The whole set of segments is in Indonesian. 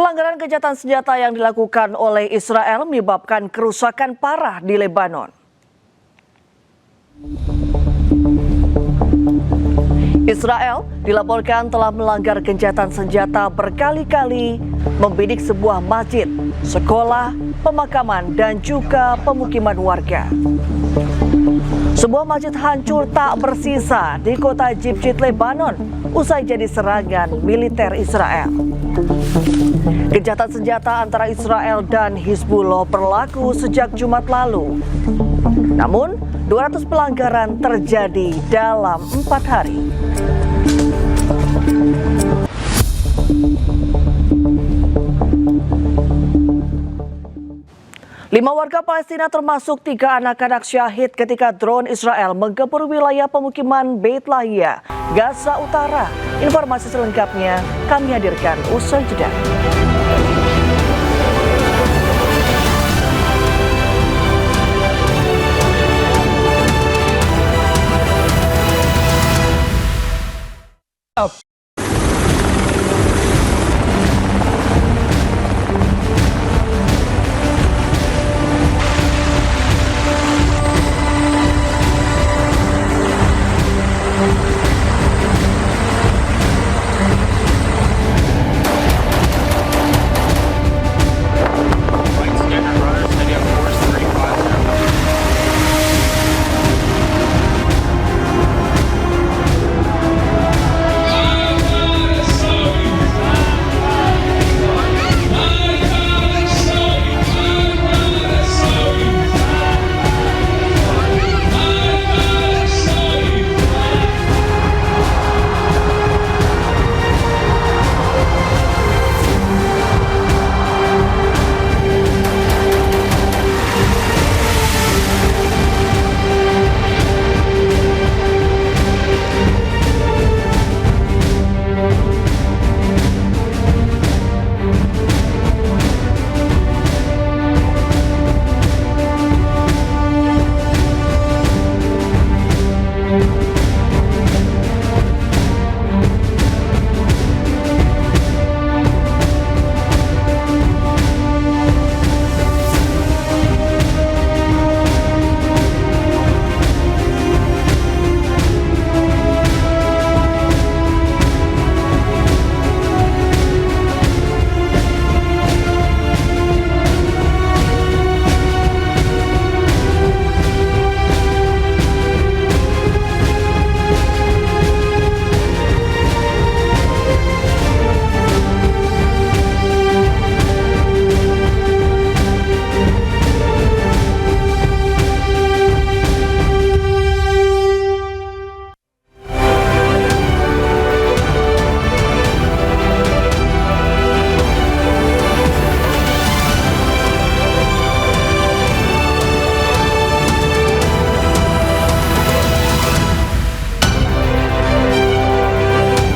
Pelanggaran gencatan senjata yang dilakukan oleh Israel menyebabkan kerusakan parah di Lebanon. Israel dilaporkan telah melanggar gencatan senjata berkali-kali, membidik sebuah masjid, sekolah, pemakaman, dan juga pemukiman warga. Sebuah masjid hancur tak bersisa di kota Jibjit, Lebanon, usai jadi serangan militer Israel. Gencatan senjata antara Israel dan Hizbullah berlaku sejak Jumat lalu. Namun, 200 pelanggaran terjadi dalam 4 hari. Lima warga Palestina termasuk 3 anak-anak syahid ketika drone Israel menggempur wilayah pemukiman Beit Lahia, Gaza Utara. Informasi selengkapnya kami hadirkan usai jeda.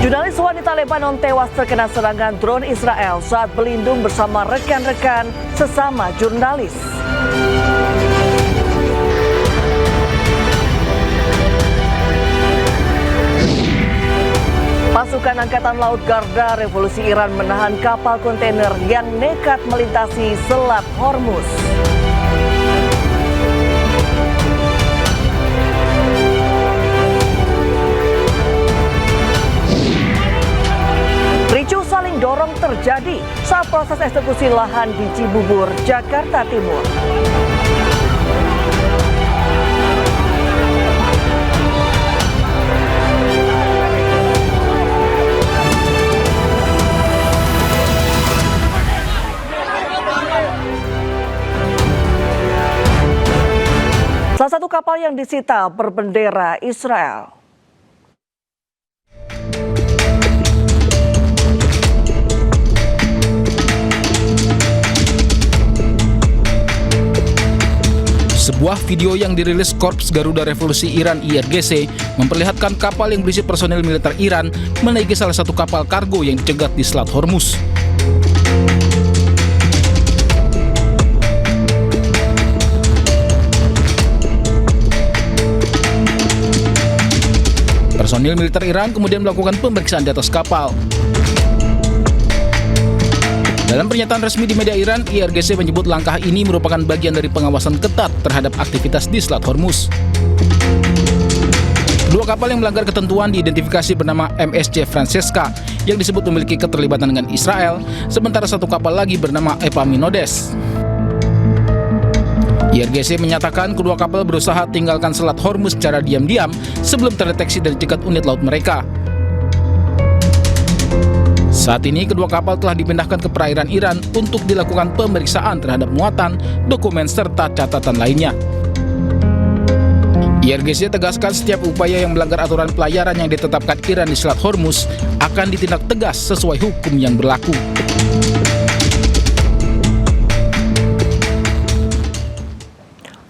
Jurnalis wanita Lebanon tewas terkena serangan drone Israel saat berlindung bersama rekan-rekan sesama jurnalis. Pasukan Angkatan Laut Garda Revolusi Iran menahan kapal kontainer yang nekat melintasi Selat Hormuz. Ricuh saling dorong terjadi saat proses eksekusi lahan di Cibubur, Jakarta Timur. Salah satu kapal yang disita berbendera Israel. Sebuah video yang dirilis Korps Garuda Revolusi Iran IRGC memperlihatkan kapal yang berisi personil militer Iran menaiki salah satu kapal kargo yang dicegat di Selat Hormuz. Personil militer Iran kemudian melakukan pemeriksaan di atas kapal. Dalam pernyataan resmi di media Iran, IRGC menyebut langkah ini merupakan bagian dari pengawasan ketat terhadap aktivitas di Selat Hormuz. Dua kapal yang melanggar ketentuan diidentifikasi bernama MSC Francesca yang disebut memiliki keterlibatan dengan Israel, sementara satu kapal lagi bernama Epaminondas. IRGC menyatakan kedua kapal berusaha tinggalkan Selat Hormuz secara diam-diam sebelum terdeteksi dari cegat unit laut mereka. Saat ini kedua kapal telah dipindahkan ke perairan Iran untuk dilakukan pemeriksaan terhadap muatan, dokumen, serta catatan lainnya. IRGC tegaskan setiap upaya yang melanggar aturan pelayaran yang ditetapkan Iran di Selat Hormuz akan ditindak tegas sesuai hukum yang berlaku.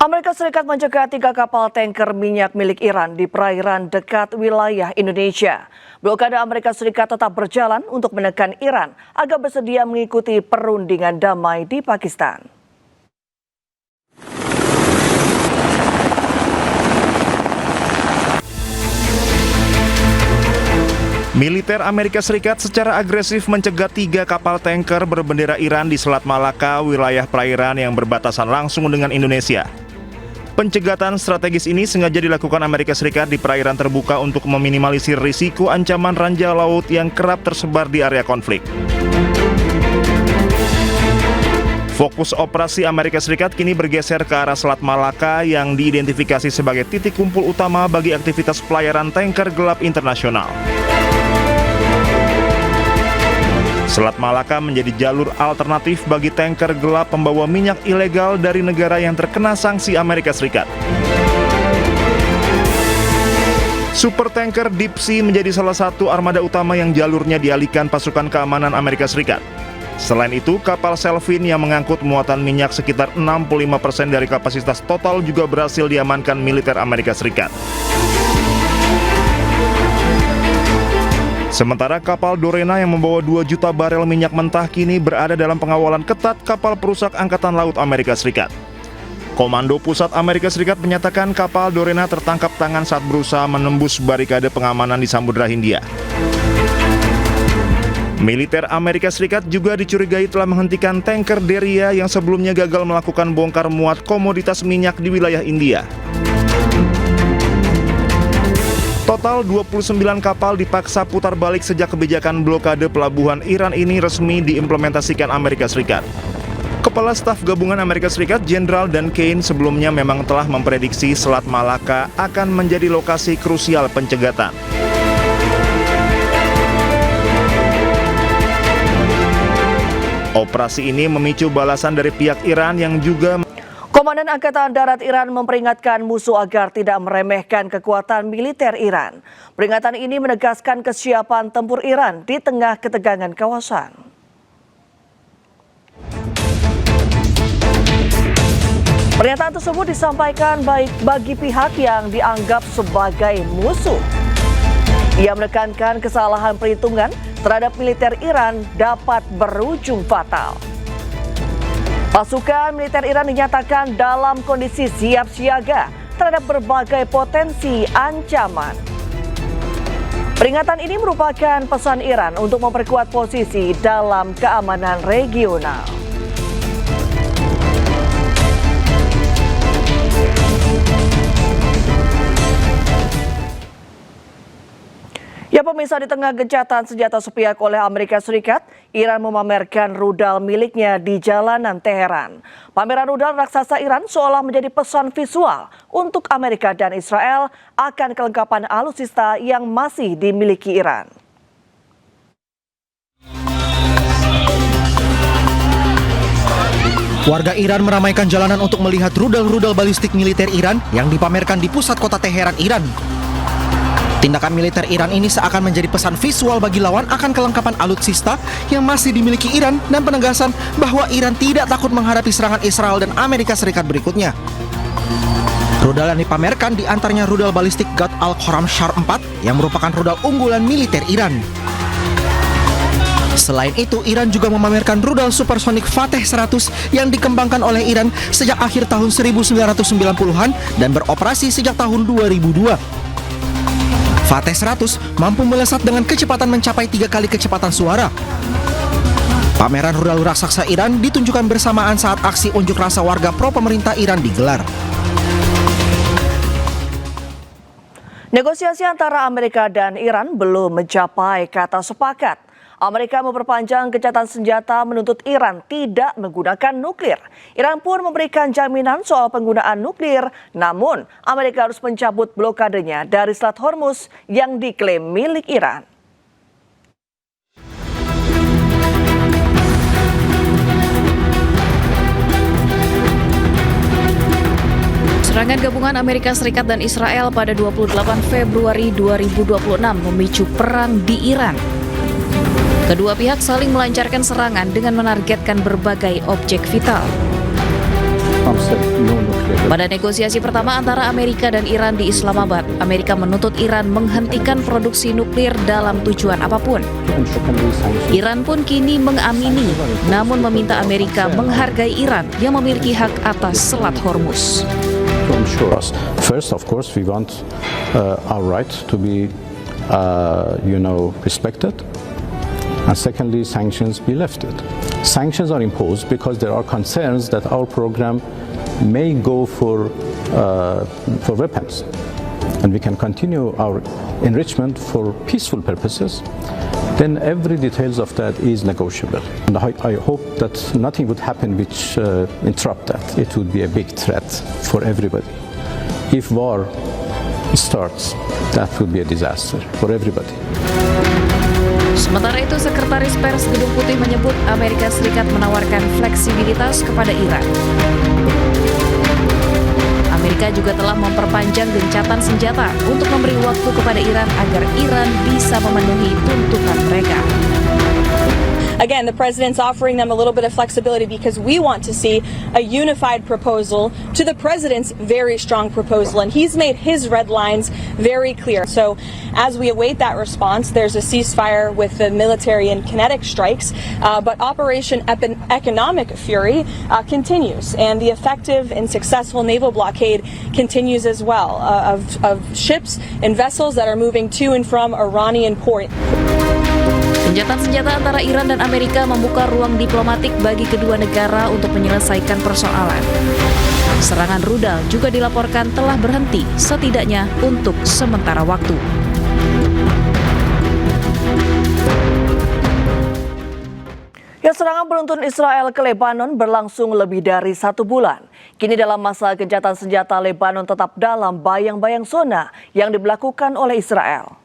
Amerika Serikat mencegah 3 kapal tanker minyak milik Iran di perairan dekat wilayah Indonesia. Blokade Amerika Serikat tetap berjalan untuk menekan Iran agar bersedia mengikuti perundingan damai di Pakistan. Militer Amerika Serikat secara agresif mencegat 3 kapal tanker berbendera Iran di Selat Malaka, wilayah perairan yang berbatasan langsung dengan Indonesia. Pencegatan strategis ini sengaja dilakukan Amerika Serikat di perairan terbuka untuk meminimalisir risiko ancaman ranjau laut yang kerap tersebar di area konflik. Fokus operasi Amerika Serikat kini bergeser ke arah Selat Malaka yang diidentifikasi sebagai titik kumpul utama bagi aktivitas pelayaran tanker gelap internasional. Selat Malaka menjadi jalur alternatif bagi tanker gelap pembawa minyak ilegal dari negara yang terkena sanksi Amerika Serikat. Supertanker Deep Sea menjadi salah satu armada utama yang jalurnya dialihkan pasukan keamanan Amerika Serikat. Selain itu, kapal Selfin yang mengangkut muatan minyak sekitar 65% dari kapasitas total juga berhasil diamankan militer Amerika Serikat. Sementara kapal Dorena yang membawa 2 juta barel minyak mentah kini berada dalam pengawalan ketat kapal perusak Angkatan Laut Amerika Serikat. Komando Pusat Amerika Serikat menyatakan kapal Dorena tertangkap tangan saat berusaha menembus barikade pengamanan di Samudra Hindia. Militer Amerika Serikat juga dicurigai telah menghentikan tanker Deria yang sebelumnya gagal melakukan bongkar muat komoditas minyak di wilayah India. Total 29 kapal dipaksa putar balik sejak kebijakan blokade pelabuhan Iran ini resmi diimplementasikan Amerika Serikat. Kepala Staf Gabungan Amerika Serikat Jenderal Dan Kane sebelumnya memang telah memprediksi Selat Malaka akan menjadi lokasi krusial pencegatan. Operasi ini memicu balasan dari pihak Iran yang juga Komandan Angkatan Darat Iran memperingatkan musuh agar tidak meremehkan kekuatan militer Iran. Peringatan ini menegaskan kesiapan tempur Iran di tengah ketegangan kawasan. Pernyataan tersebut disampaikan baik bagi pihak yang dianggap sebagai musuh. Ia menekankan kesalahan perhitungan terhadap militer Iran dapat berujung fatal. Pasukan militer Iran dinyatakan dalam kondisi siap siaga terhadap berbagai potensi ancaman. Peringatan ini merupakan pesan Iran untuk memperkuat posisi dalam keamanan regional. Ya pemirsa, di tengah gencatan senjata sepihak oleh Amerika Serikat, Iran memamerkan rudal miliknya di jalanan Teheran. Pameran rudal raksasa Iran seolah menjadi pesan visual untuk Amerika dan Israel akan kelengkapan alutsista yang masih dimiliki Iran. Warga Iran meramaikan jalanan untuk melihat rudal-rudal balistik militer Iran yang dipamerkan di pusat kota Teheran, Iran. Tindakan militer Iran ini seakan menjadi pesan visual bagi lawan akan kelengkapan alutsista yang masih dimiliki Iran dan penegasan bahwa Iran tidak takut menghadapi serangan Israel dan Amerika Serikat berikutnya. Rudal yang dipamerkan diantaranya rudal balistik Ghat al-Khorramshahr 4 yang merupakan rudal unggulan militer Iran. Selain itu, Iran juga memamerkan rudal supersonik Fateh 100 yang dikembangkan oleh Iran sejak akhir tahun 1990-an dan beroperasi sejak tahun 2002. Fateh 100 mampu melesat dengan kecepatan mencapai 3 kali kecepatan suara. Pameran rudal raksasa Iran ditunjukkan bersamaan saat aksi unjuk rasa warga pro pemerintah Iran digelar. Negosiasi antara Amerika dan Iran belum mencapai kata sepakat. Amerika memperpanjang gencatan senjata menuntut Iran tidak menggunakan nuklir. Iran pun memberikan jaminan soal penggunaan nuklir, namun Amerika harus mencabut blokadenya dari Selat Hormuz yang diklaim milik Iran. Serangan gabungan Amerika Serikat dan Israel pada 28 Februari 2026 memicu perang di Iran. Kedua pihak saling melancarkan serangan dengan menargetkan berbagai objek vital. Pada negosiasi pertama antara Amerika dan Iran di Islamabad, Amerika menuntut Iran menghentikan produksi nuklir dalam tujuan apapun. Iran pun kini mengamini, namun meminta Amerika menghargai Iran yang memiliki hak atas Selat Hormuz. First, of course, we want our right to be, respected, and secondly, sanctions be lifted. Sanctions are imposed because there are concerns that our program may go for weapons, and we can continue our enrichment for peaceful purposes. Then every details of that is negotiable. And I hope that nothing would happen which interrupt that. It would be a big threat for everybody. If war starts, that would be a disaster for everybody. Sementara itu, Sekretaris Pers Gedung Putih menyebut Amerika Serikat menawarkan fleksibilitas kepada Iran. Amerika juga telah memperpanjang gencatan senjata untuk memberi waktu kepada Iran agar Iran bisa memenuhi tuntutan mereka. Again, the president's offering them a little bit of flexibility because we want to see a unified proposal to the president's very strong proposal, and he's made his red lines very clear. So as we await that response, there's a ceasefire with the military and kinetic strikes, but Operation Economic Fury continues, and the effective and successful naval blockade continues as well of ships and vessels that are moving to and from Iranian port. Gencatan senjata antara Iran dan Amerika membuka ruang diplomatik bagi kedua negara untuk menyelesaikan persoalan. Serangan rudal juga dilaporkan telah berhenti, setidaknya untuk sementara waktu. Serangan beruntun Israel ke Lebanon berlangsung lebih dari 1 bulan. Kini dalam masa gencatan senjata, Lebanon tetap dalam bayang-bayang zona yang diberlakukan oleh Israel.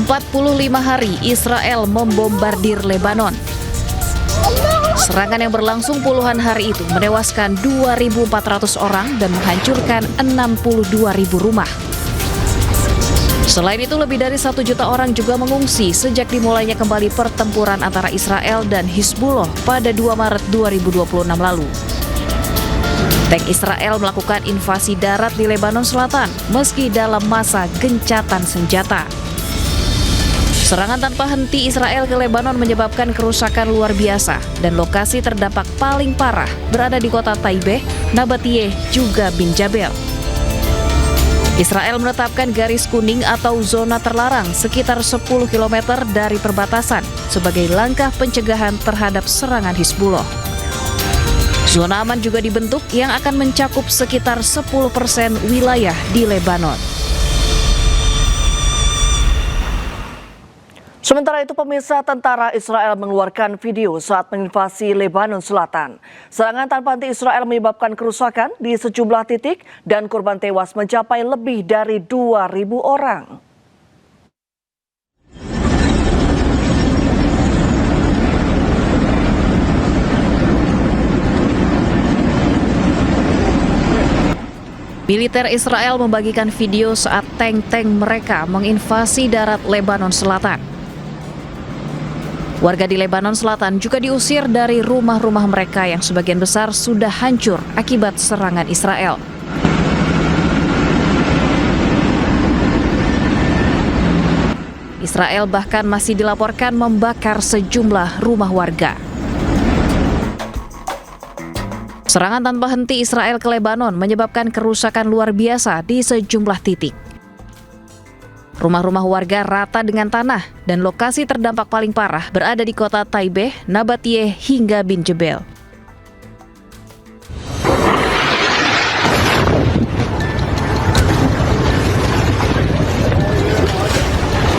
"45 hari Israel membombardir Lebanon. Serangan yang berlangsung puluhan hari itu menewaskan 2.400 orang dan menghancurkan 62.000 rumah. Selain itu, lebih dari 1 juta orang juga mengungsi sejak dimulainya kembali pertempuran antara Israel dan Hizbullah pada 2 Maret 2026 lalu. Tank Israel melakukan invasi darat di Lebanon Selatan meski dalam masa gencatan senjata. Serangan tanpa henti Israel ke Lebanon menyebabkan kerusakan luar biasa dan lokasi terdampak paling parah berada di kota Taibeh, Nabatiyeh, juga Bin Jabel. Israel menetapkan garis kuning atau zona terlarang sekitar 10 km dari perbatasan sebagai langkah pencegahan terhadap serangan Hizbullah. Zona aman juga dibentuk yang akan mencakup sekitar 10% wilayah di Lebanon. Sementara itu, pemirsa, tentara Israel mengeluarkan video saat menginvasi Lebanon Selatan. Serangan tanpa henti Israel menyebabkan kerusakan di sejumlah titik dan korban tewas mencapai lebih dari 2.000 orang. Militer Israel membagikan video saat tank-tank mereka menginvasi darat Lebanon Selatan. Warga di Lebanon Selatan juga diusir dari rumah-rumah mereka yang sebagian besar sudah hancur akibat serangan Israel. Israel bahkan masih dilaporkan membakar sejumlah rumah warga. Serangan tanpa henti Israel ke Lebanon menyebabkan kerusakan luar biasa di sejumlah titik. Rumah-rumah warga rata dengan tanah dan lokasi terdampak paling parah berada di kota Taibeh, Nabatie hingga Bin Jebel.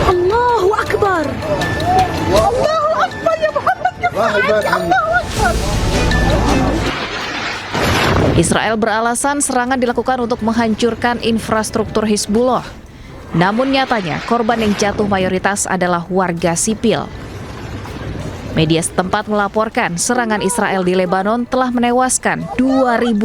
Allahu Akbar. Allahu Akbar ya Muhammad ya Allahu Akbar. Israel beralasan serangan dilakukan untuk menghancurkan infrastruktur Hizbullah. Namun nyatanya korban yang jatuh mayoritas adalah warga sipil. Media setempat melaporkan serangan Israel di Lebanon telah menewaskan 2.000